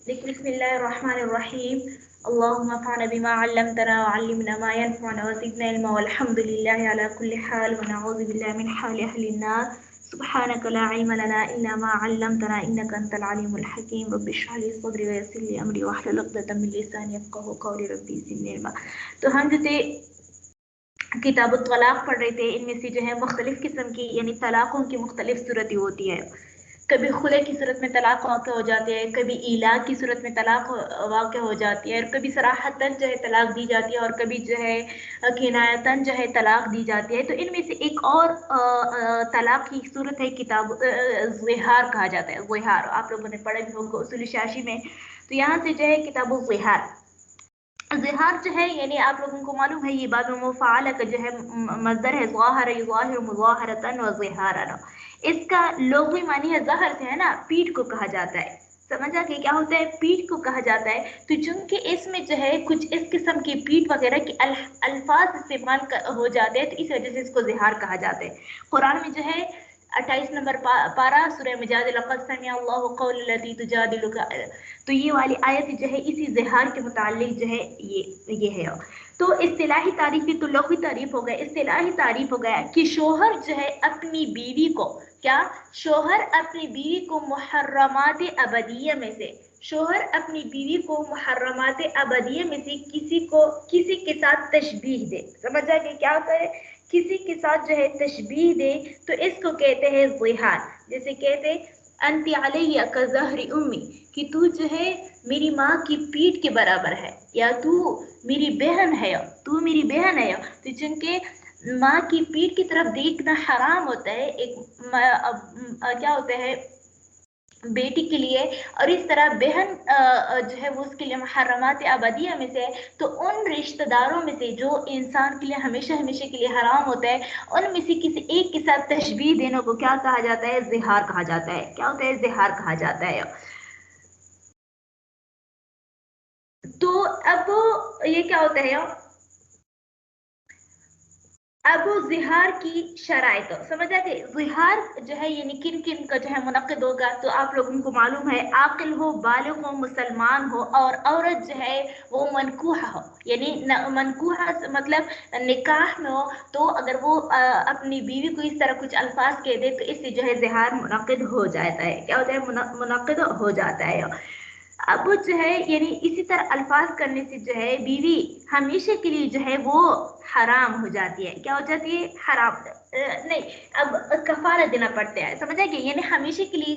بسم الله الرحمن الرحيم. اللهم انفعنا بما علمتنا وعلمنا ما ينفعنا وزدنا علما والحمد لله على كل حال ونعوذ بالله من حال أهل النار. سبحانك لا علم لنا إلا ما علمتنا إنك أنت العليم الحكيم. رب اشرح لي صدري ويسر لي أمري واحلل عقدة من لساني يفقهوا قولي ربي زدني علما. تو ہم جو تھے کتاب الطلاق پڑھ رہے تھے، ان میں سے جو ہے مختلف قسم کی یعنی طلاقوں کی مختلف صورتیں ہوتی ہے. کبھی خلع کی صورت میں طلاق واقع ہو جاتی ہے، کبھی ایلا کی صورت میں طلاق واقع ہو جاتی ہے، اور کبھی صراحتاً جو ہے طلاق دی جاتی ہے، اور کبھی جو ہے کنایتاً جو ہے طلاق دی جاتی ہے. تو ان میں سے ایک اور طلاق کی صورت ہے کتاب زہار کہا جاتا ہے. زہار آپ لوگوں نے پڑھا بھی ہوگا اصول شاشی میں. تو یہاں سے جو ہے کتاب الزہار، زہار جو ہے یعنی آپ لوگوں کو معلوم ہے یہ باب مفعول کا جو ہے مصدر ہے ظاہر یظاہر مظاہرۃ و ظہارا. اس کا لغوی معنی ہے ظہر سے ہے نا، پیٹھ کو کہا جاتا ہے. سمجھا کہ کیا ہوتا ہے؟ پیٹھ کو کہا جاتا ہے. تو چونکہ اس میں جو ہے کچھ اس قسم کی پیٹھ وغیرہ کے الفاظ استعمال ہو جاتے ہیں، تو اس وجہ سے اس کو زہار کہا جاتا ہے. قرآن میں جو ہے 28 نمبر پارہ سورہ مجادلہ لقد سمع اللہ قول التی تجادلک، تو یہ والی آیت جو ہے اسی زہار کے متعلق جو ہے یہ ہے. تو اصطلاحی تعریف تو لغوی تعریف ہو گیا. اصطلاحی تعریف ہو گیا کہ شوہر جو ہے اپنی بیوی کو کیا، شوہر اپنی بیوی کو محرمات ابدیہ میں سے، شوہر اپنی بیوی کو محرمات ابدیہ میں سے کسی کے ساتھ تشبیہ دے. سمجھا کہ کیا ہوتا ہے؟ کسی کے ساتھ جو ہے تشبیہ دے تو اس کو کہتے ہیں زہار. جیسے کہتے انت علیہ کظہر امی، کہ تو جو ہے میری ماں کی پیٹھ کے برابر ہے، یا تو میری بہن ہے، تو میری بہن ہے. تو چونکہ ماں کی پیٹھ کی طرف دیکھنا حرام ہوتا ہے ایک کیا ہوتا ہے بیٹی کے لیے، اور اس طرح بہن جو ہے وہ اس کے لیے محرمات ابدیہ میں سے. تو ان رشتہ داروں میں سے جو انسان کے لیے ہمیشہ ہمیشہ کے لیے حرام ہوتا ہے، ان میں سے کسی ایک کے ساتھ تشبیہ دینے کو کیا کہا جاتا ہے؟ زہار کہا جاتا ہے. کیا ہوتا ہے؟ زہار کہا جاتا ہے. تو اب یہ کیا ہوتا ہے؟ اب زہار کی شرائط سمجھا کہ زہار جو ہے یعنی کن کن کا جو ہے منعقد ہوگا. تو آپ لوگوں کو معلوم ہے عاقل ہو، بالغ ہو، مسلمان ہو، اور عورت جو ہے وہ منکوحہ ہو. یعنی منکوحہ مطلب نکاح میں ہو. تو اگر وہ اپنی بیوی کو اس طرح کچھ الفاظ کہہ دے تو اس سے جو ہے زہار منعقد ہو جاتا ہے. کیا ہوتا ہے؟ منعقد ہو جاتا ہے. اب جو ہے یعنی اسی طرح الفاظ کرنے سے جو ہے بیوی ہمیشہ کے لیے جو ہے وہ حرام ہو جاتی ہے. کیا ہو جاتی ہے؟ حرام نہیں، اب کفارہ دینا پڑتا ہے. سمجھا کہ یعنی ہمیشہ کے لیے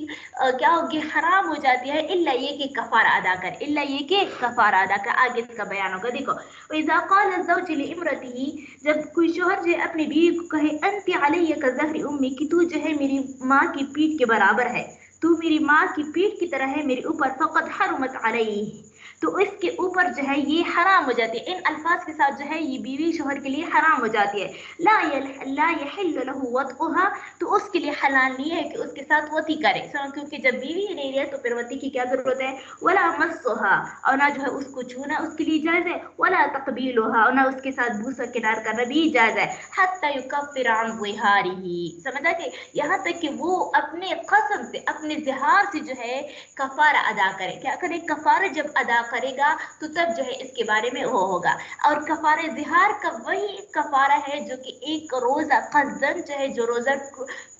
کیا ہوگی؟ حرام ہو جاتی ہے، الا یہ کہ کفارہ ادا کر، الا یہ کہ کفارہ ادا کر. آگے اس کا بیان ہوگا. دیکھو اذا قال الزوج لامرته، جب کوئی شوہر جو ہے اپنی بیوی کو کہے انت علیہ کظہر امی، کہ تو جو ہے میری ماں کی پیٹھ کے برابر ہے، تو میری ماں کی پیٹھ کی طرح ہے میرے اوپر، فقد حرمت علیہ، تو اس کے اوپر جو ہے یہ حرام ہو جاتی ہے. ان الفاظ کے ساتھ جو ہے یہ بیوی شوہر کے لیے حرام ہو جاتی ہے. لا يحل له وطئها، تو اس کے لیے حلال نہیں ہے کہ اس کے ساتھ وطی کرے. کیونکہ جب بیوی نہیں رہے تو پھر وطی کی کیا ضرورت ہے؟ ولا مسها، اور نہ جو ہے اس کو چھونا اس کے لیے جائز ہے. ولا تقبیلها، اور نہ اس کے ساتھ بوسہ کنار کرنا بھی جائز ہے. حتى يكفر عن ظهاره، سمجھا کہ یہاں تک کہ وہ اپنے قسم سے، اپنے زہار سے جو ہے کفارہ ادا کرے. کیا کرے؟ کفارہ جب ادا کرے گا تو تب جو ہے اس کے بارے میں وہ ہوگا. اور کفارہ زہار کا وہی کفارہ ہے جو کہ ایک روزہ قصدن جو ہے جو روزہ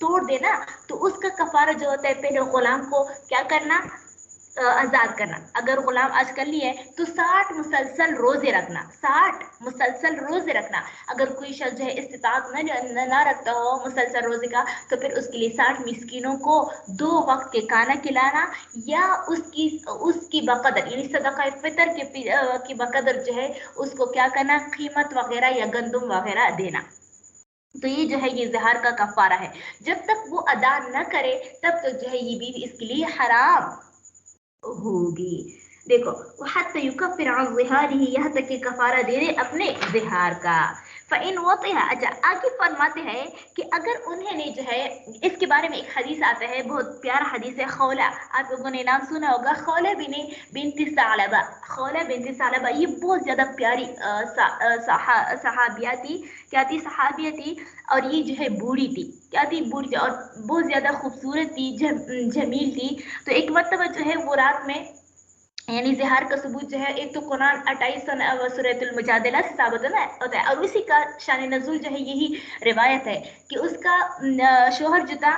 توڑ دینا، تو اس کا کفارہ جو ہوتا ہے پہلے غلام کو کیا کرنا؟ آزاد کرنا. اگر غلام آج کر لیے تو 60 مسلسل روزے رکھنا، 60 مسلسل روزے رکھنا. اگر کوئی شخص جو ہے استطاعت نہ رکھتا ہو مسلسل روزے کا، تو پھر اس کے لیے 60 مسکینوں کو 2 وقت کے کھانا کھلانا، یا اس کی بقدر یعنی صدقہ فطر کی بقدر جو ہے اس کو کیا کرنا؟ قیمت وغیرہ یا گندم وغیرہ دینا. تو یہ جو ہے یہ زہار کا کفارہ ہے. جب تک وہ ادا نہ کرے تب تک جو ہے یہ بیوی اس کے لیے حرام ہوگی. دیکھو حتی یکفر عن ظہارہ، یہاں تک کہ کفارہ دے دے اپنے زہار کا. فإن وطئها، اچھا آگے فرماتے ہیں کہ اگر انہیں نے جو ہے اس کے بارے میں ایک حدیث آتا ہے، بہت پیارا حدیث ہے. خولہ، آپ لوگوں نے نام سنا ہوگا، خولہ بنت ثعلبہ. خولہ بنت ثعلبہ یہ بہت زیادہ پیاری صحابیہ تھی. کیا تھی؟ صحابیہ تھی. اور یہ جو ہے بوڑھی تھی. کیا تھی؟ بوڑھی تھی، اور بہت زیادہ خوبصورت تھی، جمیل تھی. تو ایک مرتبہ جو ہے وہ رات میں यानी ज़िहार का सबूत जो है एक तो कुरान 28 सूरतुल मुजादिला से साबित होता है और उसी का शान नज़ुल जो है यही रिवायत है कि उसका शोहर जो था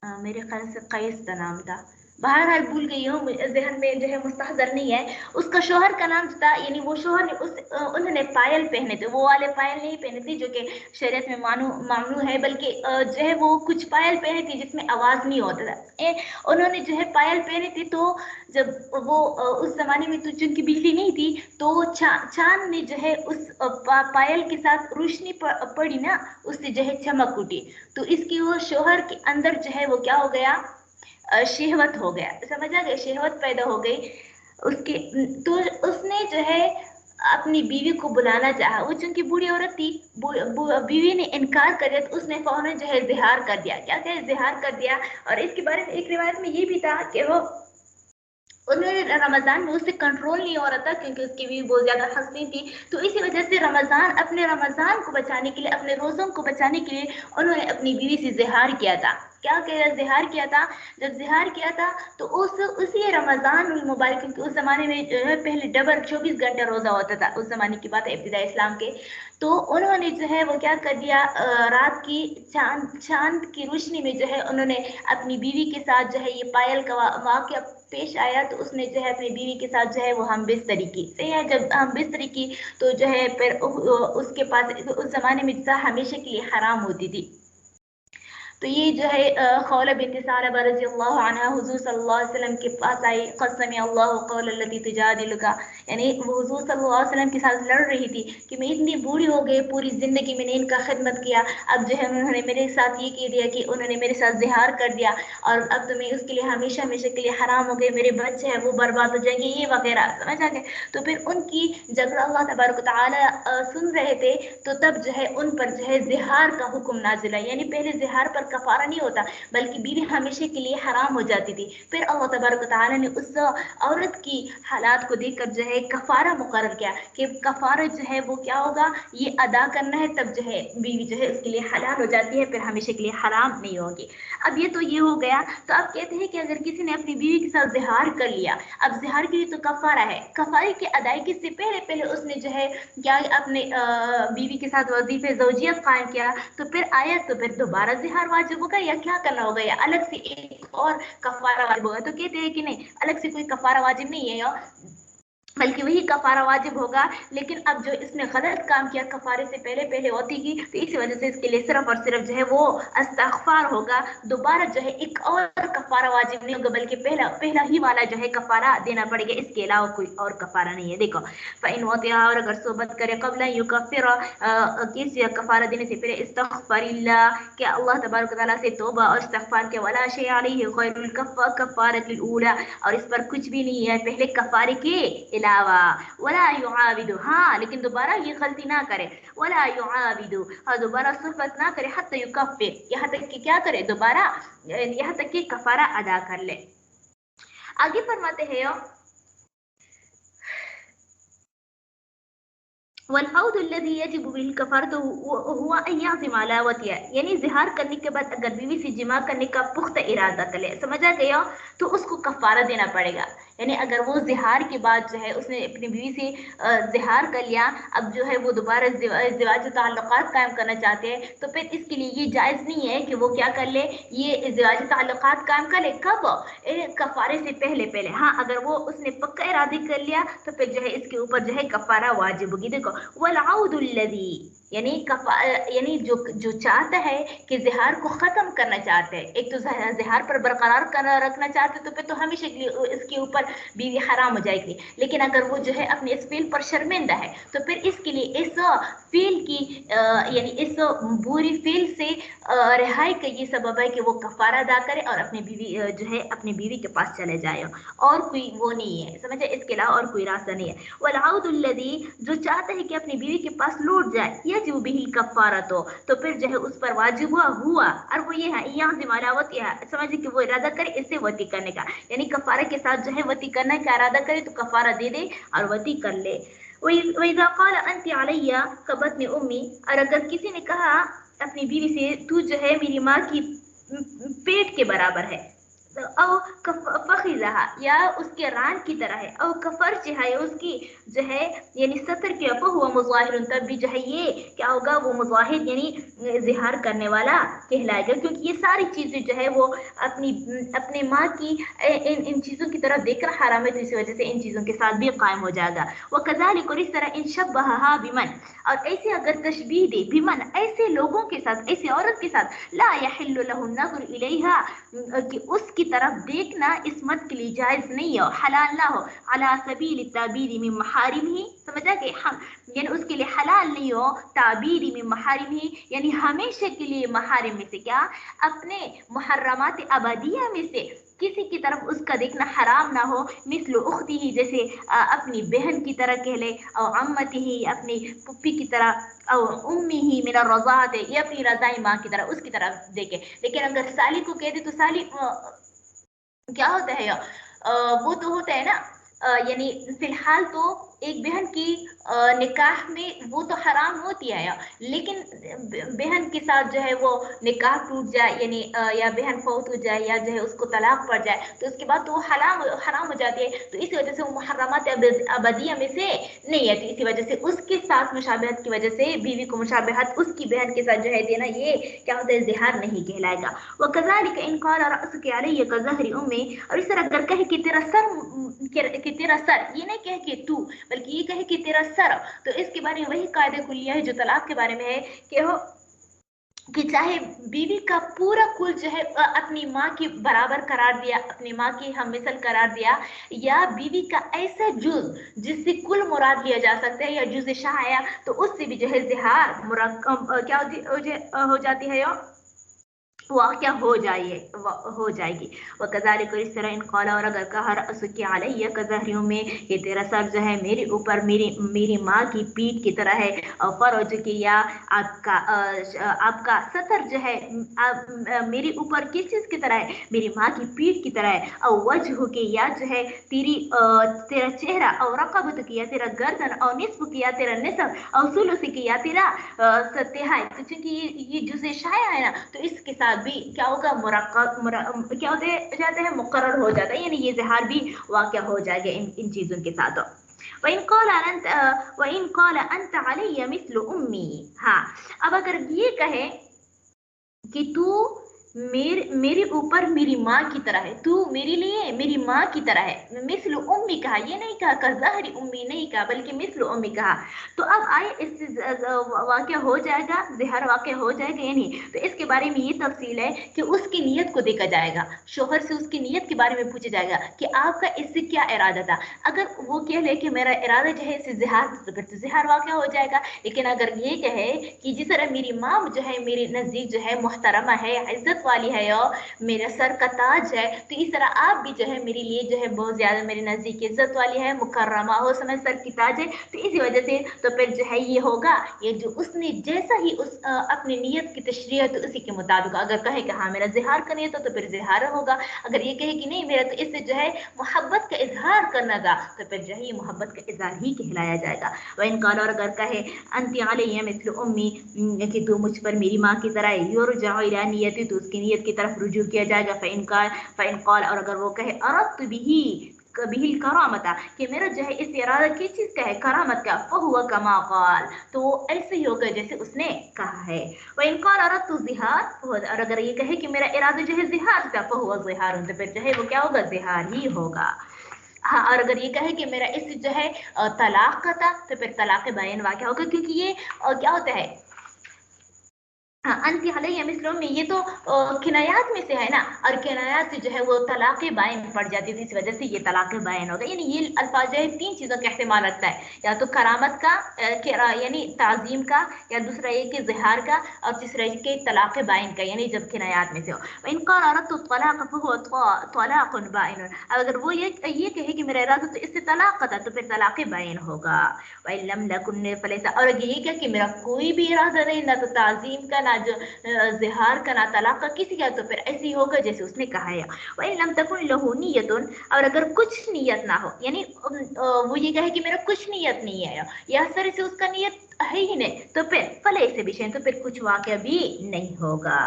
मेरे ख्याल से कैस का नाम था, बहरहाल भूल गई हूँ, जहन में जो है मुस्तहज़र नहीं है। उसका शोहर का नाम था, यानी वो शोहर ने उन्होंने पायल पहने थे, वो वाले पायल नहीं पहने थे जो कि शरीयत में मामनू है, बल्कि जो है वो कुछ पायल पहने थी जिसमें आवाज़ नहीं होता था। उन्होंने जो है पायल पहने थी, तो जब वो उस जमाने में तो चूंकि बिजली नहीं थी, तो चांद ने जो है उस पायल के साथ रोशनी पड़ी ना, उससे जो है चमक उठी, तो इसकी वो शोहर के अंदर जो है वो क्या हो गया, शहवत हो गया, समझ आ गया, शहवत पैदा हो गई उसके। तो उसने जो है अपनी बीवी को बुलाना चाहा, वो चूंकि बूढ़ी औरत थी, बीवी ने इनकार कर दिया, तो उसने फौरन जो है ज़िहार कर दिया, क्या क्या ज़िहार कर दिया। और इसके बारे में एक रिवायत में ये भी था कि वो उन्हें रमज़ान में उससे कंट्रोल नहीं हो रहा था क्योंकि उसकी भी बहुत ज़्यादा हंसी थी, तो इसी वजह से अपने रमज़ान को बचाने के लिए, अपने रोज़ों को बचाने के लिए उन्होंने अपनी बीवी से ज़िहार किया था। क्या किया, ज़िहार किया था। जब ज़िहार किया था तो उसी रमज़ान मुबारक, क्योंकि उस ज़माने में जो है पहले डबल 24 घंटे रोज़ा होता था, उस ज़माने की बात है इब्तिदा इस्लाम के, तो उन्होंने जो है वो क्या कर दिया, रात की चांद की रोशनी में जो है उन्होंने अपनी बीवी के साथ जो है ये पायल का वाक़या पेश आया, तो उसने जो है अपनी बीवी के साथ जो है वो हम बिस्तरी की, सही है। जब हम बिस्तरी की तो जो है फिर उसके पास उस ज़माने में हमेशा के लिए हराम होती थी। तो ये जो है खौला बिन्त सालब रज़ियल्लाहु अन्हा हुज़ूर सल्लल्लाहु अलैहि वसल्लम के पास आई, क़द समिअल्लाहु क़ौला लती तुजादिलुका, यानी वो हुज़ूर सल्लल्लाहु अलैहि वसल्लम के साथ लड़ रही थी कि मैं इतनी बूढ़ी हो गई, पूरी ज़िंदगी मैंने इनका खिदमत किया, अब जो है उन्होंने मेरे साथ ये कह दिया कि उन्होंने मेरे साथ ज़िहार कर दिया, और अब तो मैं उसके लिए हमेशा हमेशा के लिए हराम हो गई, मेरे बच्चे हैं वो बर्बाद हो जाएंगे, ये वगैरह, समझ आ गए। तो फिर उनकी जब अल्लाह तबारक तआला सुन रहे थे, तो तब जो है उन पर जो है ज़िहार का हुक्म नाज़िल है, यानी पहले ज़िहार पर कफारा नहीं होता बल्कि बीवी हमेशा के लिए हराम हो जाती थी। फिर अल्लाह तबारक तआला ने उस औरत की हालात को देखकर जो है कफारा मुकर्रर किया कि कफारा जो है वो क्या होगा, ये अदा करना है, तब जो है बीवी जो है उसके लिए हलाल हो जाती है, फिर हमेशा के लिए हराम नहीं होगी। अब ये तो ये हो गया। तो आप कहते हैं कि अगर किसी ने अपनी बीवी के साथ ज़िहार कर लिया, अब ज़िहार के लिए तो कफारा है, कफारे की अदायगी से पहले पहले उसने जो है क्या अपने बीवी के साथ वजीफे ज़ौजियत कायम किया, तो फिर आया तो फिर दोबारा ज़िहार वाजिब होगा या क्या करना होगा, या अलग से एक और कफारा वाजिब होगा। तो कहते हैं कि नहीं, अलग से कोई कफारा वाजिब नहीं है, या बल्कि वही कफारा वाजिब होगा। लेकिन अब जो इसने गलत काम किया, कफारे से पहले पहले होती की, तो इसी वजह से इसके लिए सिर्फ और सिर्फ जो है वो इस्तिग़फ़ार होगा, दोबारा जो है एक और कफारा वाजिब नहीं होगा, बल्कि पहला ही वाला जो है कफारा देना पड़ेगा, इसके अलावा कोई और कफारा नहीं है। देखो फ़इन वतिया, और अगर सोबत करे कबला युकफ़िर, किस कफारा देने से पहले इस्तग़फ़िरिल्लाह, कि अल्लाह तबारक व तआला से तौबा और इस्तिग़फ़ार के, वला शै अलैहि ग़ैरुल कफ़ारतिल ऊला, और इस पर कुछ भी नहीं है पहले कफारे के अलावा। वला युआविदु, हाँ लेकिन दोबारा ये गलती ना करे, वला युआविदु, और दोबारा सुफ़त ना करे, हत्ता युकफ़िर, यहाँ तक कि क्या करे, दोबारा यहाँ तक कि कफारा अदा कर ले। आगे फरमाते हैं वलफौदुल्लज़ी यजिबु बिल कफ़ारतु हुआ अन यअज़िम अला वतिया, यानी ज़िहार करने के बाद अगर बीवी से जिमा करने का पुख्ता इरादा कर ले, समझ आ गया, तो उसको कफ़ारा देना पड़ेगा। यानी अगर वो ज़िहार के बाद जो है उसने अपनी बीवी से ज़िहार कर लिया, अब जो है वो दोबारा ज़िवाज ताल्लुक़ात कायम करना चाहते हैं, तो फिर इसके लिए ये जायज़ नहीं है कि वो क्या कर ले, ये ज़िवाज ताल्लुक़ात कायम कर ले, कब, कफ़ारे से पहले पहले। हाँ अगर वो उसने पक्का इरादा कर लिया तो फिर जो है इसके ऊपर जो है कफ़ारा वाजिब होगी। देखो वलअउदुल्लज़ी, यानी जो चाहता है कि ज़िहार को ख़त्म करना चाहते हैं, एक तो ज़िहार पर बरकरार रखना चाहते हैं, तो फिर तो हमेशा के लिए इसके ऊपर बीवी हराम हो जाएगी। लेकिन अगर वो जो है अपने इस फील पर शर्मिंदा है, तो फिर इसके लिए इस फील की यानी इस बुरी फील से रिहाई का ये सबब है कि वो कफ़ारा अदा करे और अपनी बीवी जो है अपनी बीवी के पास चले जाए, और कोई वो नहीं है, समझे, इसके अलावा और कोई रास्ता नहीं है। वलअउदुल्लज़ी, जो चाहता है कि अपनी बीवी के पास लौट जाए, यजिबु बिहिल कफ़ारा, तो फिर जो है उस पर वाजिब हुआ और वो ये है यअज़िम अला वतिया, समझे कि वो इरादा करे इससे वती करने का, यानी कफ़ारा के साथ जो है वती करने का इरादा करे तो कफ़ारा दे दे और वती कर ले। वइज़ा क़ाल अंति अलैया कबत्नि उम्मी, और अगर किसी ने कहा अपनी बीवी से, तू जो है मेरी माँ की पेट के बराबर है, او فخذها یا اس کے ران کی طرح ہے، او کفرجها یا اس کی جو ہے یعنی سطر کے فهو مظاہر، تب بھی جو ہے یہ کیا ہوگا، وہ مظاہر یعنی اظہار کرنے والا کہلائے گا، کیونکہ یہ ساری چیزیں جو ہے وہ اپنی ماں کی ان چیزوں کی طرف دیکھ کر حرام ہے، تو اسی وجہ سے ان چیزوں کے ساتھ بھی قائم ہو جائے گا۔ وکذالک، اور اس طرح ان شبہها بمن، اور ایسے اگر تشبیہ دے بمن ایسے لوگوں کے ساتھ، ایسے عورت کے ساتھ، لا یحل له النظر الیہا کہ اس کی طرف دیکھنا اس مرد کے لیے جائز نہیں ہو، حلال نہ ہو، علی سبیل التعبیر من محارم ہی، سمجھا کہ یعنی اس کے لیے حلال نہیں ہو، تعبیر من محارم ہی یعنی ہمیشہ کے لیے محارم میں سے، کیا اپنے محرمات ابدیہ میں سے کسی کی طرف اس کا دیکھنا حرام نہ ہو، مثل اختی ہی جیسے اپنی بہن کی طرح کہہ لے، اور عمتی ہی اپنی پھپھی کی طرح، او امی ہی من الرضاعت یا اپنی رضائی ماں کی طرح اس کی طرف دیکھے۔ لیکن اگر سالی کو کہہ دے تو سالی کیا ہوتا ہے، وہ تو ہوتا ہے نا، یعنی فی الحال تو ایک بہن کی نکاح میں وہ تو حرام ہوتی ہے، لیکن بہن کے ساتھ جو ہے وہ نکاح ٹوٹ جائے، یعنی یا بہن فوت ہو جائے یا جو ہے اس کو طلاق پڑ جائے، تو اس کے بعد تو وہ حرام ہو جاتی ہے، تو اسی وجہ سے وہ محرمات ابدیہ میں سے نہیں ہے، تو اسی وجہ سے اس کے ساتھ مشابہت کی وجہ سے بیوی کو مشابہت اس کی بہن کے ساتھ جو ہے دینا، یہ کیا ہوتا ہے، زہار نہیں کہلائے گا۔ وکذالک ان قال رأسک علی کظہر امی، اور اس طرح اگر کہے کہ تیرا سر، کہ تیرا سر، یہ نہیں کہے کہ تو، بلکہ یہ کہے کہ تیرا سر، تو اس کے بارے میں وہی قاعدہ کلیہ ہے جو طلاق کے بارے میں ہے، کہ ہو کہ چاہے بیوی کا پورا کل جو ہے اپنی ماں کے برابر قرار دیا، اپنی ماں کی ہم مثل قرار دیا، یا بیوی کا ایسا جز جس سے کل مراد لیا جا سکتا ہے، یا جز شاہ آیا تو اس سے بھی جو ہے زہار مرکب کیا ہو جاتی ہے، واقع ہو جائے گی۔ وکذالک، اس طرح ان قال، اور اگر کہا رأسک علی کظہر امی، کہ تیرا سر جو ہے میرے اوپر میری ماں کی پیٹھ کی طرح ہے، اور فرجک، یا آپ کا سطر جو ہے میرے اوپر کس چیز کی طرح ہے، میری ماں کی پیٹھ کی طرح ہے، اور وجہک، یا جو ہے تیرا چہرہ، اور رقبتک، یا تیرا گردن، اور نصفک، یا تیرا نصف، اور ثلثک، یا تیرا تہائی، تو چونکہ یہ جزء شائع ہے نا، تو اس کے ساتھ بھی کیا ہوگا، کیا ہوتے جاتے ہیں، مقرر ہو جاتا ہے، یعنی یہ زہار بھی واقع ہو جائے گا ان چیزوں کے ساتھ۔ وَإِن قَالَ أَنْتَ عَلَيَّ مِثْلُ أُمِّي، ہاں اب اگر یہ کہے کہ تو میرے اوپر میری ماں کی طرح ہے، تو میرے لیے میری ماں کی طرح ہے، مثل امی کہا، یہ نہیں کہا کظہر امی نہیں کہا، بلکہ مثل امی کہا، تو اب آئے اس سے واقع ہو جائے گا، زہر واقع ہو جائے گا یا نہیں، تو اس کے بارے میں یہ تفصیل ہے کہ اس کی نیت کو دیکھا جائے گا، شوہر سے اس کی نیت کے بارے میں پوچھا جائے گا کہ آپ کا اس سے کیا ارادہ تھا، اگر وہ کہہ لے کہ میرا ارادہ جو ہے اس سے زہار، تو پھر تو زہار واقع ہو جائے گا، لیکن اگر یہ کہے کہ جس طرح میری ماں جو ہے میرے نزدیک جو ہے محترمہ ہے، عزت والی ہے، اور میرا سر کا تاج ہے، تو اس طرح آپ بھی جو ہے میرے لیے جو ہے بہت زیادہ میرے نزدیک عزت والی ہے، مکرمہ ہو، سمجھ سر کی تاج ہے، تو اسی وجہ سے تو پھر جو ہے یہ ہوگا، یہ جو اس نے جیسا ہی اس اپنی نیت کی تشریح ہے تو اسی کے مطابق، اگر کہے کہ ہاں میرا زہار کا نیت ہے تو پھر زہار ہوگا، اگر یہ کہے کہ نہیں میرا تو اس سے جو ہے محبت کا اظہار کرنا تھا، تو پھر جو ہے یہ محبت کا اظہار ہی کہلایا جائے گا۔ وَإِن قَالَ، اور اگر کہے انت علیہ مثل امی، کہ تو مجھ پر میری ماں کی طرح ہے، یرجع الی نیتی، تو اس کی نیت کی طرف رجوع کیا جائے گا، فإن قال، اور اگر وہ کہے اردت به الکرامت، کہ میرا جو ہے اس ارادہ کس چیز کا ہے، کرامت کا، فهو کما قال، تو وہ ایسے ہی ہوگا جیسے اس نے کہا ہے۔ وإن قال اردت الزہار، اور اگر یہ کہے کہ میرا ارادہ جو ہے زہار کا، فهو زہار، تو پھر جو ہے وہ کیا ہوگا، زہار ہی ہوگا۔ ہاں، اور اگر یہ کہے کہ میرا اس جو ہے طلاق کا تھا، تو پھر طلاق بائن واقع ہوگا، کیونکہ یہ کیا ہوتا ہے، انت علیہ مثل امی، یہ تو کنایات میں سے ہے نا، اور کنایات سے جو ہے وہ طلاق بائن پڑ جاتی ہے، اس وجہ سے یہ طلاق بائن ہوگا، یعنی یہ الفاظ جو ہے تین چیزوں کا احتمال رکھتا ہے، یا تو کرامت کا یعنی تعظیم کا، یا دوسرا یہ کہ زہار کا، اور تیسرا یہ کہ طلاق بائن کا، یعنی جب کنایات میں سے ہو۔ وإن قال اردت الطلاق فهو طلاق بائن، اگر وہ یہ کہے کہ میرا ارادہ تو اس سے طلاق کا تھا، تو پھر طلاق بائن ہوگا۔ وإن لم يكن فليس، اور اگر یہ کہ میرا کوئی بھی ارادہ نہیں، نہ تو تعظیم کا، نہ جو زہار کا، نہ طلاق کا، کسی کا، تو پھر ایسے ہی ہوگا جیسے اس نے کہا ہے۔ وإن لم تكن له نیۃ، اور اگر کچھ نیت نہ ہو، یعنی وہ یہ کہے کہ میرا کچھ نیت نہیں ہے، یا سر سے اس کا نیت ہے ہی نہیں، تو پھر فلیس بشیء، تو پھر کچھ واقعہ بھی نہیں ہوگا۔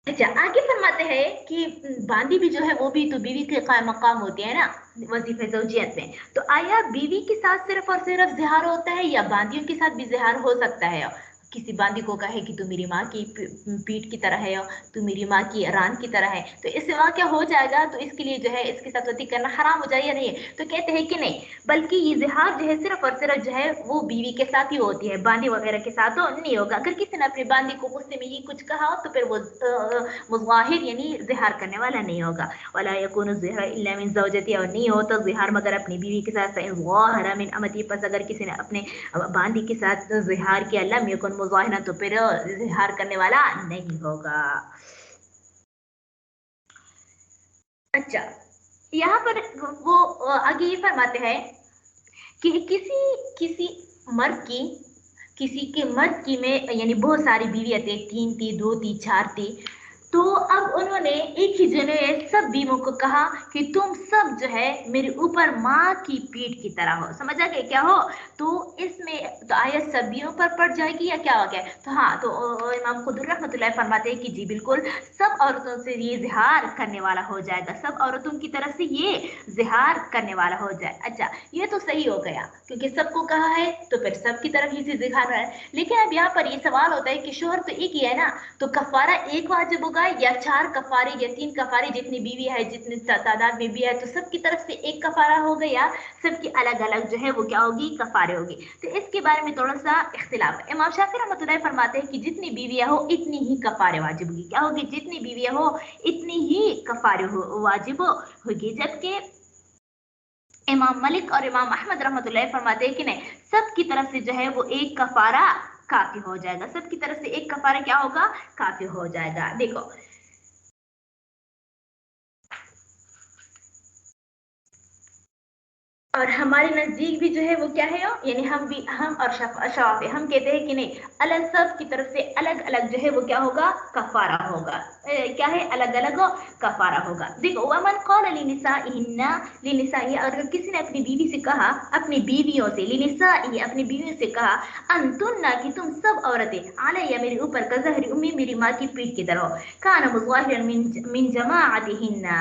अच्छा, आगे फरमाते हैं कि बांदी भी जो है वो भी तो बीवी के कायम मकाम होती है ना वजीफे ज़ौजियत में। तो आया बीवी के साथ सिर्फ और सिर्फ ज़िहार होता है या बांदियों के साथ भी ज़िहार हो सकता है? किसी बांदी को कहे कि तू मेरी माँ की पीठ की तरह है, तू मेरी माँ की रान की तरह है, तो इससे वहाँ क्या हो जाएगा? तो इसके लिए जो है इसके साथ वती करना हराम हो जाए या नहीं? तो कहते हैं कि नहीं, बल्कि ये ज़िहार जो है सिर्फ और सिर्फ जो है वो बीवी के साथ ही होती है, बांदी वगैरह के साथ तो नहीं होगा। अगर किसी ने अपनी बांदी को गुस्से में ये कुछ कहा तो फिर वो मुज़ाहिर यानी ज़िहार करने वाला नहीं होगा। वला यकूनु ज़िहार इल्ला मिन ज़ौजती, और नहीं होता ज़िहार मगर अपनी बीवी के साथ। फ़इन ज़ाहरा मिन अमती, बस अगर किसी ने अपने बांदी के साथ ज़िहार किया, लम यकुन मुज़ाहिरन, तो फिर ज़िहार करने वाला नहीं होगा। अच्छा, यहाँ पर वो आगे ये फरमाते हैं कि किसी किसी मर्द की किसी के मर्द की में यानी बहुत सारी बीवियां थी, 3 थी, 2 थी, 4 थी। तो अब उन्होंने एक ही जने सब बीवियों को कहा कि तुम सब जो है मेरे ऊपर माँ की पीठ की तरह हो। समझ आ गया क्या हो? तो इसमें तो आयत सब बीवियों पर पड़ जाएगी या क्या हो गया? तो हाँ, तो इमाम खुदर रहमतुल्लाह फरमाते हैं कि जी बिल्कुल, सब औरतों से ये जिहार करने वाला हो जाएगा, सब औरतों की तरफ से ये जिहार करने वाला हो जाए। अच्छा, ये तो सही हो गया क्योंकि सबको कहा है तो फिर सबकी तरफ ही से जिहार है। लेकिन अब यहाँ पर ये सवाल होता है कि शोहर तो एक ही है ना, तो कफारा एक वाजिब होगा या 4 कफारे या 3 कफारे, जितनी बीवी है जितनी तादाद में भी है, तो सबकी तरफ से एक कफारा होगा या सबकी अलग अलग जो है वो क्या होगी, कफारे होगी? तो इसके बारे में थोड़ा सा इख्तिलाफ है। इमाम शाफी रहमतुल्लाह फरमाते हैं कि जितनी बीवियां हो इतनी ही कफारे वाजिब होगी। क्या होगी? जितनी बीवियां हो इतनी ही कफारे वाजिब होगी। जबकि इमाम मलिक और इमाम अहमद रहमतुल्लाह फरमाते हैं कि नहीं, सबकी तरफ से जो है वो एक कफारा काफी हो जाएगा, सबकी तरफ से एक कफारा क्या होगा, काफी हो जाएगा। देखो, और हमारे नजदीक भी जो है वो क्या है, यानी हम भी, हम और शवाफी हम कहते हैं कि नहीं, अलग सब की तरफ से अलग अलग जो है वो क्या होगा, कफारा होगा। क्या है? अलग अलग कफारा होगा। देखो, वमन क़ाल लिनिसाइहिन्ना, लिनिसाई, अगर किसी ने अपनी बीवी से कहा, अपनी बीवियों से, लिनिसाई अपनी बीवियों से कहा, अंतुन्ना कि तुम सब औरतें, अलैया मेरे ऊपर, का ज़हरी उम्मी मेरी माँ की पीठ की तरह, कान मुज़ाहिरन मिन जमाअतिहिन्ना,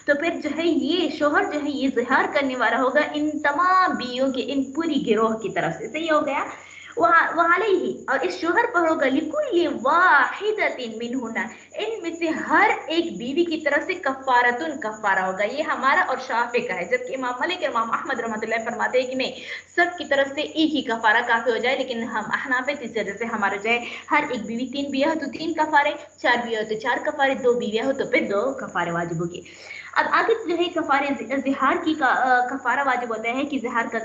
तो फिर जो है ये शोहर जो है ये जिहार करने वाला होगा इन तमाम बीवियों के, इन पूरी गिरोह की तरफ से। सही हो गया? वही, और इस शोहर पर होगा लिकुल्ली वाहिदतिन मिनहुन्ना, इनमें से हर एक बीवी की तरफ से कफारतुन, कफारा होगा। ये हमारा और शाफी का है, जबकि इमाम मलिक, इमाम अहमद रहमतुल्लाह फरमाते हैं कि नहीं, सब की तरफ से एक ही कफारा काफी हो जाए। लेकिन हम अहनाफे इस वजह से हमारा जो है हर एक बीवी, 3 बीवियां हो तो 3 कफारे, 4 बीवियां हो तो 4 कफारे, 2 बीवियां हो तो फिर 2 कफारे वाजिब होगी। अब आगे जो है कफारे जिहार की कफारा वाजिब होता है कि जिहार का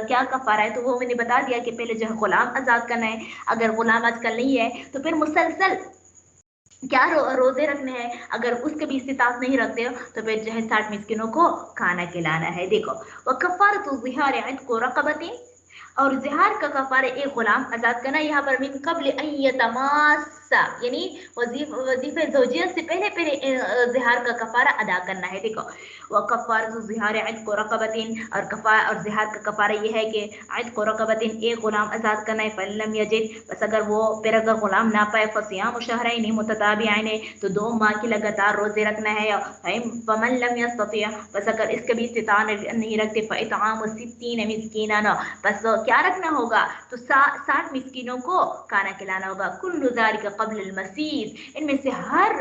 क्या कफारा है, तो वो मैंने बता दिया कि पहले जो है गुलाम आजाद करना है। अगर गुलाम आजकल नहीं है तो फिर मुसलसल क्या रोजे रखने हैं। अगर उसके भी इस्तिताअत नहीं रखते हो तो फिर जो है 60 मिस्किनों को खाना खिलाना है। देखो, वह कफारतु ज़िहार इत्क़ु रक़बतिन, और जिहार का कफारा एक गुलाम आजाद करना। यहाँ पर मिन कब्ल अन यतमास्सा, यानी वजीफे ज़ौजियत से पहले पहले जिहार का कफारा अदा करना है। देखो, व कफारतु ज़िहार इत्क़ु रक़बतिन, और जिहार का कफारा ये है कि इत्क़ु रक़बतिन, एक गुलाम आजाद करना है। फलम यजिद, बस अगर वो फिर अगर गुलाम ना पाए, फसियाम शहरैन मुतताबिऐन, तो 2 माह की लगातार रोजे रखना है। फमन लम यस्ततिअ, बस अगर इसके भी इस्तिताअत नहीं रखते, फ़इत्आमु सित्तीन मिस्कीना, बस क्या रखना होगा, तो 60 मिस्किनों को खाना खिलाना होगा। कुल्लु ज़ालिका क़ब्ल अल-मसीद, इनमें से हर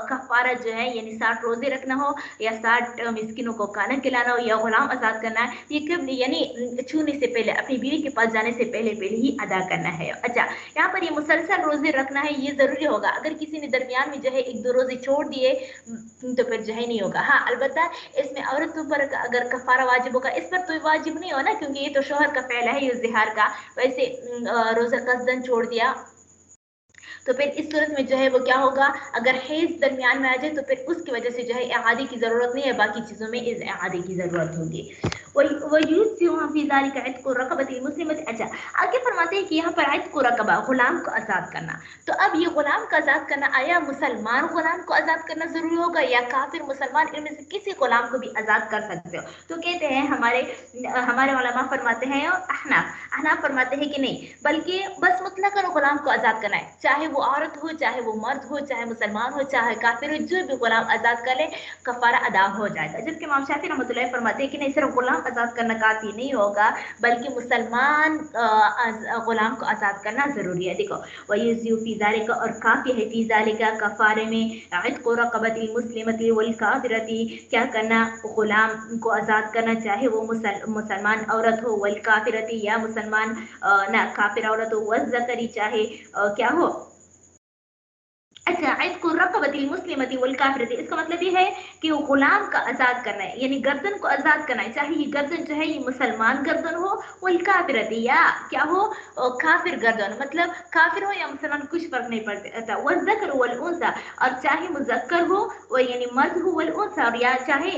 कफारा जो है यानी 60 रोजे रखना हो या 60 मिस्किनों को खाना खिलाना हो या गुलाम आजाद करना है, ये कब यानी छूने से पहले, अपनी बीवी के पास जाने से पहले पहले ही अदा करना है। अच्छा, यहाँ पर ये मुसलसल रोजे रखना है, ये जरूरी होगा। अगर किसी ने दरमियान में जो है 1-2 रोजे छोड़ दिए तो फिर जो है नहीं होगा। हाँ, अलबत्ता इसमें औरतों पर अगर कफारा वाजिब होगा, इस पर तो वाजिब नहीं हो ना, क्योंकि ये तो शोहर का पहला है ये जिहार का। वैसे रोजा कसदन छोड़ दिया तो फिर इस सूरत में जो है वो क्या होगा, अगर हैज दरमियान में आ जाए तो फिर उसकी वजह से जो है इआदे की जरूरत नहीं है, बाकी चीजों में इस इआदे की जरूरत होगी। अच्छा, आगे फरमाते हैं कि यहाँ पर आयत को रकबा, गुलाम को आजाद करना। तो अब ये गुलाम को आजाद करना, आया मुसलमान गुलाम को आजाद करना जरूरी होगा या काफिर मुसलमान, इनमें से किसी गुलाम को भी आजाद कर सकते हो? तो कहते हैं हमारे हमारे उलमा फरमाते हैं, और अहनाफ फरमाते हैं कि नहीं, बल्कि बस मुतलकन गुलाम को आजाद करना है, चाहे وہ عورت ہو, چاہے وہ مرد ہو, چاہے مسلمان ہو, چاہے کافر ہو, جو بھی غلام آزاد کر لے کفارہ ادا ہو جائے گا. جبکہ امام شافعی رحمۃ اللہ فرماتے ہیں کہ نہیں, صرف غلام آزاد کرنا کافی نہیں ہوگا بلکہ مسلمان غلام کو آزاد کرنا ضروری ہے. دیکھو وَيُجْزِئُ فِي ذَلِكَ, اور کافی ہے فی ذَلِكَ کفارے میں, عِتْقُ رَقَبَةِ الْمُسْلِمَةِ وَالْكَافِرَةِ, کیا کرنا, غلام کو آزاد کرنا, چاہے وہ مسلمان عورت ہو, والکافرتی یا مسلمان نہ کافر عورت ہو, والذکری چاہے کیا ہو. اچھا, عتق الرقبۃ المسلمۃ والکافرۃ, اس کا مطلب یہ ہے کہ وہ غلام کا آزاد کرنا ہے, یعنی گردن کو آزاد کرنا ہے, چاہے یہ گردن جو ہے یہ مسلمان گردن ہو, والکافرۃ یا کیا ہو, کافر گردن, مطلب کافر ہو یا مسلمان کچھ فرق نہیں پڑتا. والذکر والانثى, اور چاہے مذکر ہو وہ یعنی مرد ہو, والانثى اور یا چاہے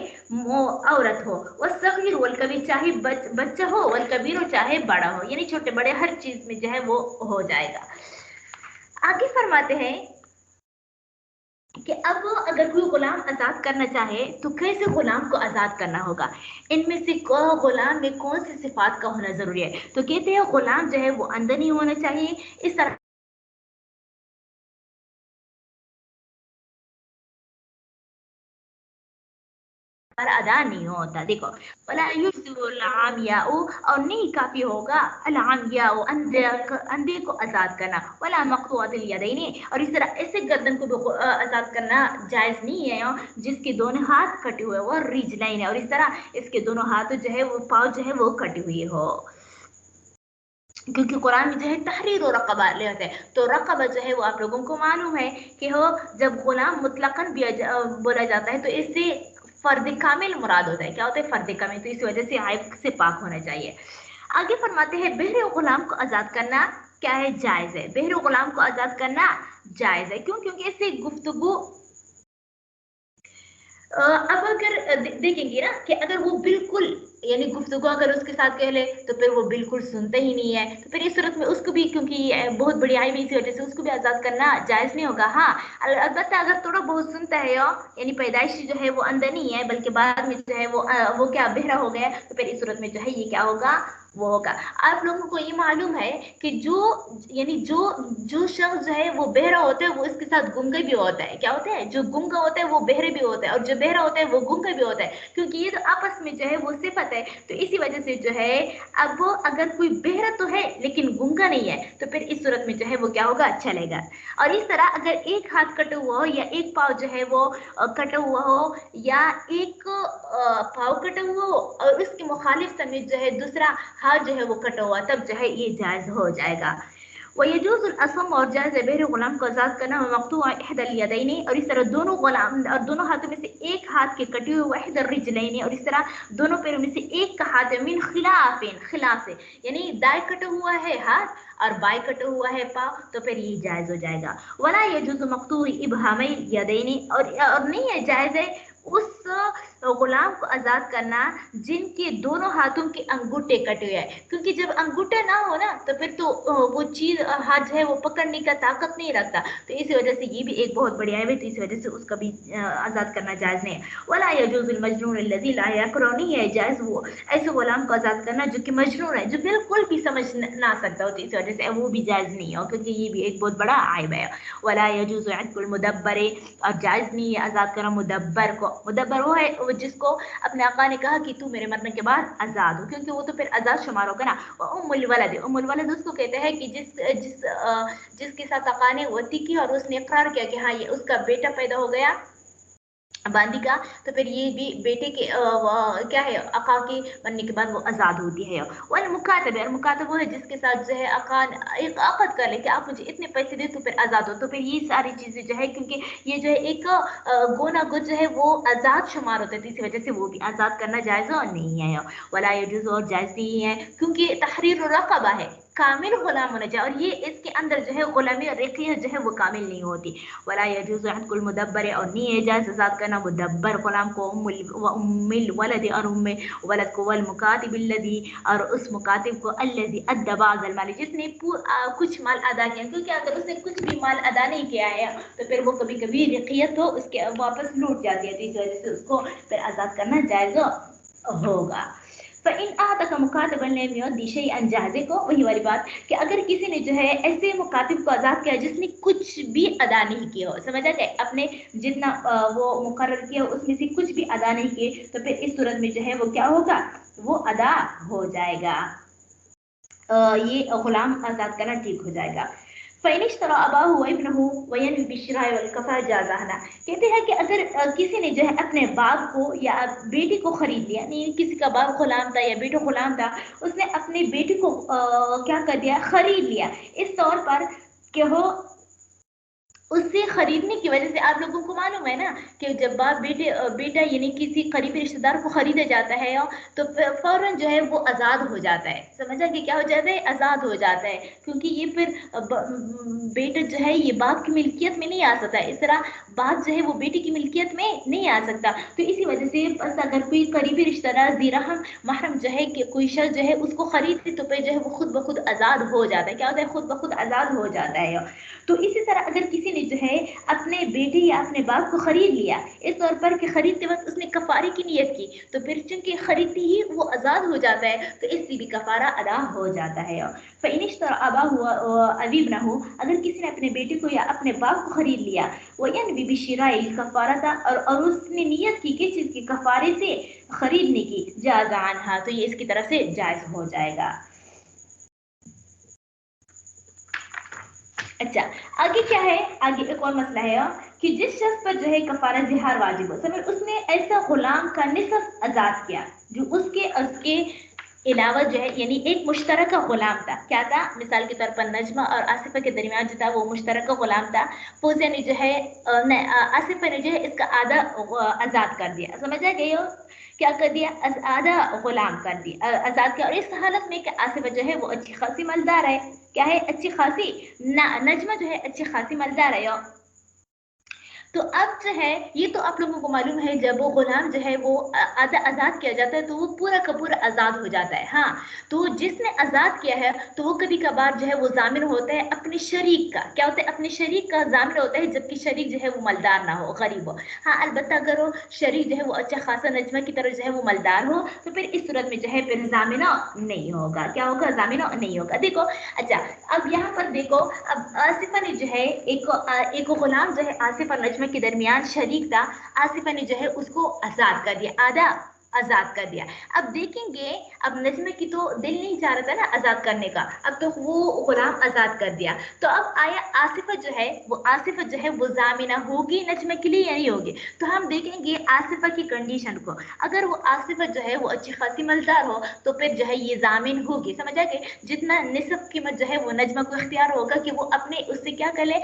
عورت ہو, والصغیر والکبیر, چاہے بچہ ہو, والکبیر چاہے بڑا ہو, یعنی چھوٹے بڑے ہر چیز میں جو ہے وہ ہو جائے گا. آگے فرماتے ہیں کہ اب اگر کوئی غلام آزاد کرنا چاہے تو کیسے غلام کو آزاد کرنا ہوگا, ان میں سے غلام میں کون سی صفات کا ہونا ضروری ہے. تو کہتے ہیں غلام جو ہے وہ اندھا نہیں ہونا چاہیے, اس طرح ادا نہیں ہوتا. دیکھو ولا یجزئ العمیاء, اور نہیں کافی ہوگا العمیاء اندھے کو آزاد کرنا, ولا مقطوعۃ الیدین, اور اس طرح ایسے گردن کو بھی آزاد کرنا جائز نہیں ہے جس کے دونوں ہاتھ کٹے ہوئے, وہ رجلین, اور اس طرح اس کے دونوں ہاتھ جو ہے وہ پاؤں جو ہے وہ کٹے ہوئے ہو, کیونکہ قرآن میں جو ہے تحریر و رقبہ لے ہوتے ہیں. تو رقبہ جو ہے وہ آپ لوگوں کو معلوم ہے کہ ہو جب غلام مطلقاً بولا جاتا ہے تو اس سے فرد کامل مراد ہوتا ہے. کیا ہوتا ہے, فرد کامل, تو اس وجہ سے عیب سے پاک ہونا چاہیے. آگے فرماتے ہیں بہر غلام کو آزاد کرنا کیا ہے, جائز ہے. بہر غلام کو آزاد کرنا جائز ہے, کیوں, کیونکہ اس سے گفتگو, اب اگر دیکھیں گے نا کہ اگر وہ بالکل یعنی گفتگو اگر اس کے ساتھ کہہ لے تو پھر وہ بالکل سنتا ہی نہیں ہے, تو پھر اس صورت میں اس کو بھی, کیونکہ بہت بڑی آئی ہوئی اسی وجہ سے اس کو بھی آزاد کرنا جائز نہیں ہوگا. ہاں البتہ اگر تھوڑا بہت سنتا ہے یعنی پیدائشی جو ہے وہ اندھا نہیں ہے بلکہ بعد میں جو ہے وہ کیا بہرا ہو گیا, تو پھر اس صورت میں جو ہے یہ کیا ہوگا, وہ ہوگا. آپ لوگوں کو یہ معلوم ہے کہ یعنی جو شخص جو ہے وہ بہرا ہوتا ہے وہ اس کے ساتھ گنگا بھی ہوتا ہے. کیا ہوتا ہے, جو گنگا ہوتا ہے وہ بہرے بھی ہوتا ہے, اور جو بہرا ہوتا ہے وہ گنگا بھی ہوتا ہے, کیونکہ یہ تو آپس میں جو ہے وہ صفت ہے. تو اسی وجہ سے جو ہے اب وہ اگر کوئی بہرا تو ہے لیکن گنگا نہیں ہے تو پھر اس صورت میں جو ہے وہ کیا ہوگا, چلے گا. اور اس طرح اگر ایک ہاتھ کٹا ہوا ہو یا ایک پاؤں جو ہے وہ کٹا ہوا ہو یا ایک پاؤں کٹا ہوا ہو اور اس کے مخالف سمیت جو ہے دوسرا ہاتھ جو ہے وہ کٹا ہوا, تب جو ہے یہ جائز ہو جائے گا. ويجوز الأصم, اور جائز ہے بہر غلام کو آزاد کرنا, مقطوع احد الیدین, اور اس طرح دونوں غلام اور دونوں ہاتھوں میں سے ایک ہاتھ کے کٹے ہوئے, احد الرجلین, اور اس طرح دونوں پیروں میں سے ایک کا ہاتھ من خلاف سے, یعنی دائیں کٹا ہوا ہے ہاتھ اور بائیں کٹا ہوا ہے پاؤں, تو پھر یہ جائز ہو جائے گا. ولا يجوز مقطوع ابہامی الیدین, اور نہیں ہے جائز ہے اس غلام کو آزاد کرنا جن کے دونوں ہاتھوں کے انگوٹھے کٹے ہوئے ہیں, کیونکہ جب انگوٹھے نہ ہو نا تو پھر تو وہ چیز ہاتھ جو ہے وہ پکڑنے کا طاقت نہیں رکھتا, تو اسی وجہ سے یہ بھی ایک بہت بڑی عیب ہے, تو اس وجہ سے اس کا بھی آزاد کرنا جائز نہیں ہے. ولا يجوز المجنون الذي لا يقرأ, نہیں ہے جائز وہ ایسے غلام کو آزاد کرنا جو کہ مجنون ہے, جو بالکل بھی سمجھ نہ سکتا ہو, تو اس وجہ سے وہ بھی جائز نہیں ہے, کیونکہ یہ بھی ایک بہت بڑا عیب ہے. ولا يجوز عتق المدبر, اور جائز نہیں ہے آزاد کرنا مدبر کو. مدبر وہ ہے جس کو اپنے آقا نے کہا کہ تو میرے مرنے کے بعد آزاد ہو, کیونکہ وہ تو پھر آزاد شمار ہوگا نا. ام الولد, ام الولد اس کو کہتے ہیں کہ جس کے ساتھ آقا نے وطی کی اور اس نے اقرار کیا کہ ہاں یہ اس کا بیٹا پیدا ہو گیا باندی کا, تو پھر یہ بھی بیٹے کے کیا ہے آقا کے بننے کے بعد وہ آزاد ہوتی ہے. والمکاتب, اور مکاتب وہ ہے جس کے ساتھ جو ہے آقا ایک عقد کر لے کہ آپ مجھے اتنے پیسے دے تو پھر آزاد ہو, تو پھر یہ ساری چیزیں جو ہے کیونکہ یہ جو ہے ایک گونا گو جو ہے وہ آزاد شمار ہوتا ہے, تو اسی وجہ سے وہ بھی آزاد کرنا جائز نہیں ہے. ولا يجوز, اور جائز نہیں ہے کیونکہ تحریر الرقبہ ہے, کامل غلام ہونا چاہیے, اور یہ اس کے اندر جو ہے غلامی اور رقیت جو ہے وہ کامل نہیں ہوتی. ولا يجوز عتق المدبر, اور نہیں ہے جائز آزاد کرنا مدبر غلام کو, ام الولد, اور ام ولد کو, والمکاتب الذی, اور اس مکاتب کو, الذی ادى بعض المال, جس نے کچھ مال ادا کیا, کیونکہ اگر اس نے کچھ بھی مال ادا نہیں کیا ہے تو پھر وہ کبھی کبھی رقیت ہو اس کے واپس لوٹ جاتی ہے, تو اس وجہ سے اس کو پھر آزاد کرنا جائز ہوگا. फ़इन आतका मुकातिबन लम युद्दि शैअन जाज़ को, वही वाली बात कि अगर किसी ने जो है ऐसे मुकातिब को आज़ाद किया जिसने कुछ भी अदा नहीं किया हो, समझ आ गए, अपने जितना वो मुकर्रर किया उसमें से कुछ भी अदा नहीं किए, तो फिर इस सूरत में जो है वो क्या होगा, वो अदा हो जाएगा, ये गुलाम आज़ाद करना ठीक हो जाएगा। फ़इनिश्तरा अबाहु व इब्नहु व यनवी बिश्राय वल कफ़ा जाज़ाहना, कहते हैं कि अगर किसी ने जो है अपने बाप को या बेटी को खरीद लिया, नहीं किसी का बाप गुलाम था या बेटा गुलाम था, उसने अपनी बेटी को क्या कर दिया, खरीद लिया, इस तौर पर कि वो उससे खरीदने की वजह से, आप लोगों को मालूम है ना कि जब बाप बेटा यानी किसी करीबी रिश्तेदार को खरीदा जाता है तो फौरन जो है वो आज़ाद हो जाता है, समझा कि क्या हो जाता है, आज़ाद हो जाता है, क्योंकि ये फिर बेटा जो है ये बाप की मिल्कियत में नहीं आ सकता, इस तरह बाप जो है वो बेटी की मिल्कियत में नहीं आ सकता। तो इसी वजह से बस अगर कोई करीबी रिश्तेदार ज़ीरहम महरम जो है कि कोई शख्स जो है उसको खरीदे तो फिर जो है वो खुद ब खुद आज़ाद हो जाता है, क्या होता है, खुद ब खुद आज़ाद हो जाता है। तो इसी तरह अगर किसी ने जो है अपने बेटे या अपने बाप को खरीद लिया, इस तौर पर कि खरीदते वक्त उसने कफारे की नियत की, तो फिर चूंकि खरीदती ही वो आज़ाद हो जाता है, तो इससे भी कफारा अदा हो जाता है। फ़इनिश्तरा अबाहु व इब्नहु, अगर किसी ने अपने बेटे को या अपने बाप को खरीद लिया, वयनवी बिशिराइल कफारता, और उसने नियत की किस चीज़ की, कफारे से खरीदने की, जाज़ अन्हा, तो ये इसकी तरफ से जायज़ हो जाएगा। अच्छा, आगे क्या है, आगे एक और मसला है कि जिस शख्स पर जो है कफारा जिहार वाजिब हो, समझ उसने ऐसा गुलाम का निसफ आज़ाद किया जो उसके उसके अलावा जो है यानी एक मुश्तरका गुलाम था, क्या था, मिसाल के तौर पर नजमा और आसिफा के दरमियान जो था वो मुश्तरका गुलाम था, फौजिया ने जो है आसिफा ने जो है इसका आधा आज़ाद कर दिया, समझ आ गई हो, क्या कर दिया, आधा गुलाम कर दिया, आज़ाद किया, और इस हालत में कि आसिफा जो है वो अच्छी खासी मालदार है, क्या है, अच्छी खासी, नजमा जो है अच्छी खासी मालदार है। तो अब जो है ये तो आप लोगों को मालूम है, जब वो गुलाम जो है वो आज़ाद किया जाता है तो वो पूरा का पूरा आज़ाद हो जाता है। हाँ, तो जिसने आज़ाद किया है तो वो कभी कभार जो है वो जामिन होता है अपने शरीक का, क्या होता है, अपने शरीक का जामिन होता है, जबकि शरीक जो है वो मलदार ना हो, गरीब हो। हाँ, अलबत्ता अगर वो शरीक जो है वो अच्छा खासा नजमा की तरह जो है वो मलदार हो तो फिर इस सूरत में जो है फिर जामिना नहीं होगा, क्या होगा, जामिना नहीं होगा। देखो, अच्छा अब यहाँ पर देखो, अब आसिफा ने जो है एक गुलाम जो है आसिफा नजमा के दरमियान शरीक था, आसिफा ने जो है उसको आज़ाद कर दिया, आधा आज़ाद कर दिया। अब देखेंगे, अब नजमा की तो दिल नहीं चाह रहा था ना आज़ाद करने का, अब तो वो गुलाम आज़ाद कर दिया, तो अब आया आसिफा जो है वो जामिना होगी नजमा के लिए या नहीं होगी। तो हम देखेंगे आसिफा की कंडीशन को, अगर वो आसिफा जो है वो अच्छी खासी मलदार हो तो फिर जो है ये जामिन होगी, समझ आ गए, जितना निसब कीमत जो है वो नजमा को इख्तियार होगा कि वो अपने उससे क्या कर ले,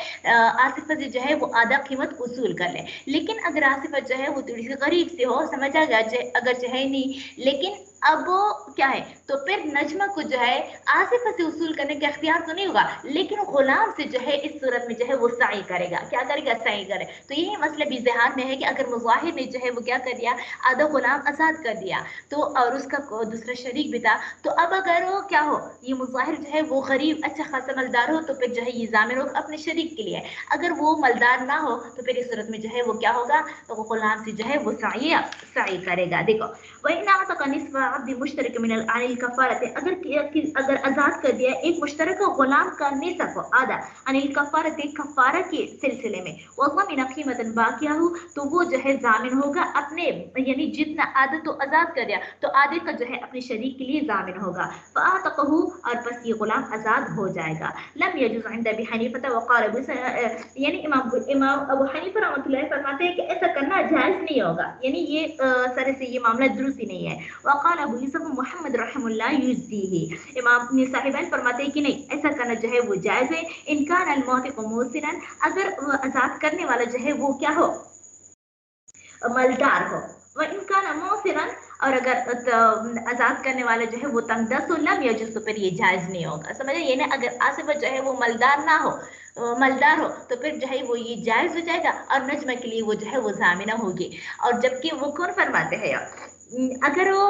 आसिफा से जो है वो आधा कीमत वसूल कर ले। लेकिन अगर आसिफा जो है वो थोड़ी सी गरीब से हो, समझ आ गया, अगर जो है नहीं, लेकिन अब वो क्या है, तो फिर नजमा को जो है आसिफा से वसूल करने का इख्तियार तो नहीं होगा, लेकिन गुलाम से जो है इस सूरत में जो है वो साई करेगा, क्या करेगा, साई करे। तो यही मसला भी ज़हन में है कि अगर मुज़ाहिर ने जो है वो क्या कर दिया, आधा गुलाम आज़ाद कर दिया, तो और उसका दूसरा शरीक भी था, तो अब अगर वो क्या हो, ये मुज़ाहिर जो है वो गरीब अच्छा खासा मलदार हो तो फिर जो है ये जामिन हो अपने शरीक के लिए, अगर वो मलदार ना हो तो फिर इस सूरत में जो है वो क्या होगा, तो वो गुलाम से जो है वो साई करेगा। देखो, वही ना तक निस्फ़ अब्द मुश्तरक मिनल अनिल कफ़ारत, अगर आज़ाद कर दिया एक मुश्तरक गुलाम का निस्फ़ आधा अनिल कफ़ारत, कफ़ारा के सिलसिले में, वज़मिन क़ीमतन बाक़िया हो, तो वो जो है जामिन होगा अपने, यानी जितना आधा तो आज़ाद कर दिया तो आधे का जो है अपने शरीक के लिए जामिन होगा, फ़अतक़हु, और बस ये गुलाम आज़ाद हो जाएगा। लम यजुज़ इंद अबी हनीफ़ा वक़ाल, यानी इमाम अबू हनीफ़ा रहमतुल्लाह फरमाते हैं कि ऐसा करना जायज़ नहीं होगा, यानी ये सर से ये मामला दुरुस्त ही नहीं है। वक़ाल अबू यूसुफ़ मुहम्मद रहमतुल्लाह युज़्ज़ीही, इमाम साहिबान फरमाते हैं कि नहीं, ऐसा करना जो है वो जायज़ है। इन कान अल मुअतिक़ु मूसिरन, अगर आज़ाद करने वाला जो है वो क्या हो, मलदार हो, व इनका नमोसिरन, और अगर आज़ाद करने वाला जो है वो तंगदस्त हो, लम यजुज़, तो फिर ये जायज़ नहीं होगा, समझे, ये ना, अगर आसिफा जो है वो मलदार ना हो, मलदार हो तो फिर जो है वो ये जायज़ हो जाएगा और नजमा के लिए वो जो है वो जामिना होगी। और जबकि वो कौन फरमाते हैं, अगर वो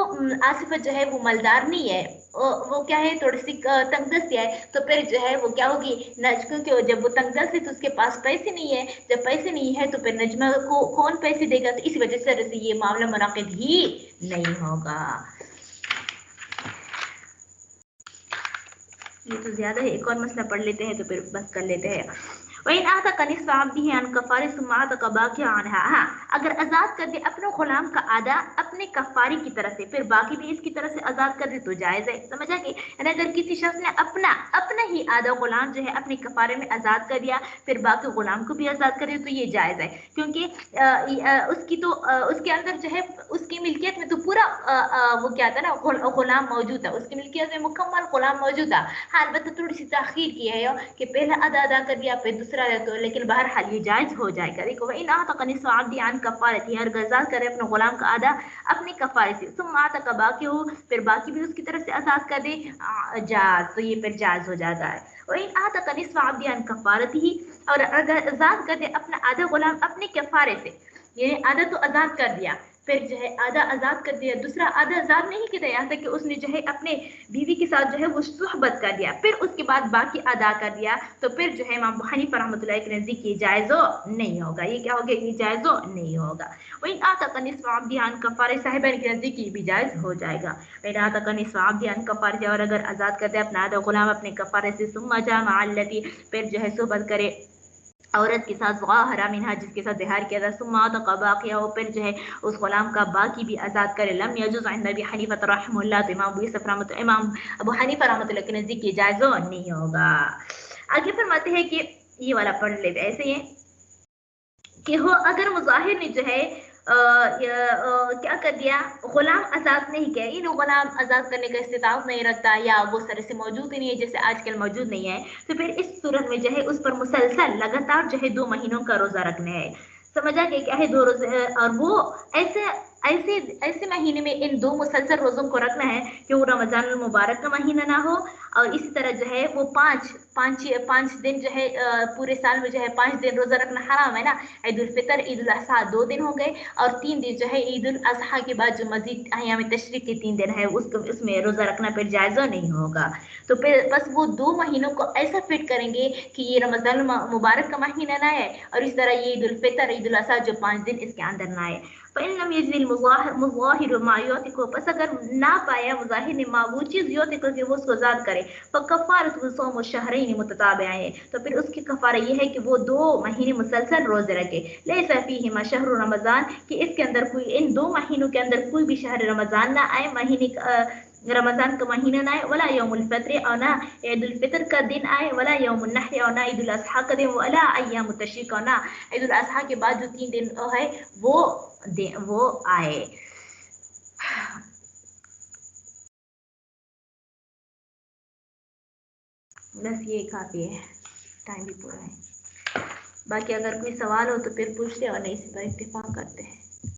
आसिफा जो है वो मलदार नहीं है, वो क्या है, थोड़ी सी तंगदस्ती है, तो फिर जो है वो क्या होगी, क्योंकि जब वो तंगदस्त है तो उसके पास पैसे नहीं है, जब पैसे नहीं है तो फिर नजमा को कौन पैसे देगा, तो इस वजह से ये मामला मुनाकिद ही नहीं होगा। ये तो ज्यादा है, एक और मसला पढ़ लेते हैं तो फिर बस कर लेते हैं। वहीं आता का निस्फ़ अब्दिही अन कफ़ारे सुम्मा अतक़ बाक़िया अनहा। हाँ, अगर आज़ाद कर दे अपने गुलाम का आधा अपने कफ़ारी की तरफ से, फिर बाकी भी इसकी तरफ से आज़ाद कर दे तो जायज़ है। समझ आ गई? यानी अगर किसी शख्स ने अपना अपना ही आधा गुलाम जो है अपने कफ़ारे में आज़ाद कर दिया, फिर बाकी गुलाम को भी आज़ाद कर दिया तो ये जायज़ है, क्योंकि उसकी तो उसके अंदर जो है उसकी मिल्कियत में तो पूरा वो क्या था ना, गुलाम मौजूद था, उसकी मिल्कियत में मुकम्मल गुलाम मौजूद था। हाँ, अलबत्ता थोड़ी सी ताख़ीर की है कि पहले अदा कर दिया फिर दूसरा है, तो लेकिन बहरहाल ये जायज़ हो जाएगा। देखो, वही ना तो निस्फ़ अब्दी अन कफ़ारती, हर आज़ाद करे अपने गुलाम का आधा अपने कफ़ारे से, सुम्मा अतक़ बाक़ी हो, फिर बाकी भी उसकी तरफ से आज़ाद कर दे, जायज़, तो ये फिर जायज़ हो जाता है। वही अतक़ निस्फ़ अब्दी अन कफ़ारती, और अगर आज़ाद कर दे अपना आधा गुलाम अपने कफ़ारे से, ये आधा तो आज़ाद कर दिया, फिर जो है आधा आज़ाद कर दिया, दूसरा आधा आज़ाद नहीं किया, यहाँ तक कि उसने जो है अपने बीवी के साथ जो है वो सुहबत कर दिया, फिर उसके बाद बाकी अदा कर दिया, तो फिर जो है इमाम अबू हनीफा रहमतुल्लाह के नज़दीक ये जायज़ो नहीं होगा। ये क्या हो गया? ये जायज़ो नहीं होगा। वहीं अतक़ निस्फ़ अब्दी अन कफ़ारे, साहिबान के नज़दीक ये भी जायज़ हो जाएगा। वहीं अतक़ निस्फ़ अब्दी अन कफ़ारे, और अगर आज़ाद करते अपना आधा गुलाम अपने कफ़ारे से, सुम्मा जमा अल्लती, फिर जो है सुहबत करे औरत के साथ, ज़ाहरा मिन्हा, जिसके साथ ज़िहार किया था, सुम्मा अतक़ बाक़िया हो, फिर जो है उस गुलाम का बाकी भी आज़ाद करे, लम यजुज़ इन्द अबी हनीफ़ा रहमहुल्लाह, तो इमाम अबू हनीफा रहमतुल्लाह के नज़दीक ये जायज़ नहीं होगा। आगे फरमाते हैं कि ये वाला पढ़ लेते ऐसे है कि हो अगर मुज़ाहिर ने जो है क्या कर दिया, गुलाम आज़ाद नहीं किया, इन गुलाम आज़ाद करने का इस्तिताअत नहीं रखता, या वो सर से मौजूद ही नहीं है, जैसे आजकल मौजूद नहीं है, तो फिर इस सूरत में जो है उस पर मुसलसल लगातार जो है 2 महीनों का रोज़ा रखना है। समझ आ गया क्या है? 2 रोज़े, और वो ऐसे ऐसे ऐसे महीने में इन 2 मुसलसल रोज़ों को रखना है कि वो रमज़ान मुबारक का महीना ना हो, और इसी तरह जो है वो 5 दिन जो है पूरे साल में जो है 5 दिन रोज़ा रखना हराम है ना। ईद उल फितर, ईद उल अज़हा 2 दिन हो गए, और 3 दिन जो है ईद उल अज़हा के बाद जो मज़ीद अय्याम तशरीक़ के 3 दिन है उसमें रोज़ा रखना फिर जायज़ नहीं होगा। तो फिर बस वो 2 महीनों को ऐसा फिट करेंगे कि ये रमज़ान मुबारक का महीना ना है, और इस तरह ये ईद उल फितर, ईद उल अज़हा जो 5 दिन इसके अंदर ना आए। फ़इन लम यजिद मुज़ाहिर मा युतिक़ु, बस अगर ना पाया मुज़ाहिर ने मा वो चीज़ युतिक़ु कि वो उसको ज़ाद करे, फ़कफ़ारतुहु सौमु शहरैन मुतताबिअैन, तो फिर उसकी कफ़ारा ये है कि वो 2 महीने मुसलसल रोज़े रखे। लैसा फ़ीहिमा शहरु रमज़ान, कि इसके अंदर कोई, इन 2 महीनों के अंदर कोई भी शहर रमज़ान ना आए, रमज़ान का महीना ना आए, वला यौमुल फित्र, और ना ईद उल फितर का दिन आए, वला यौमुन नहर, और ना ईद उल अज़हा का दिन, वला अय्याम तशरीक़, और ना ईद उल अज़हा के बाद जो 3 दिन है वो आए। बस ये काफ़ी है, टाइम भी पूरा है। बाकी अगर कोई सवाल हो तो फिर पूछते, और नहीं से तो इत्तेफाक करते हैं।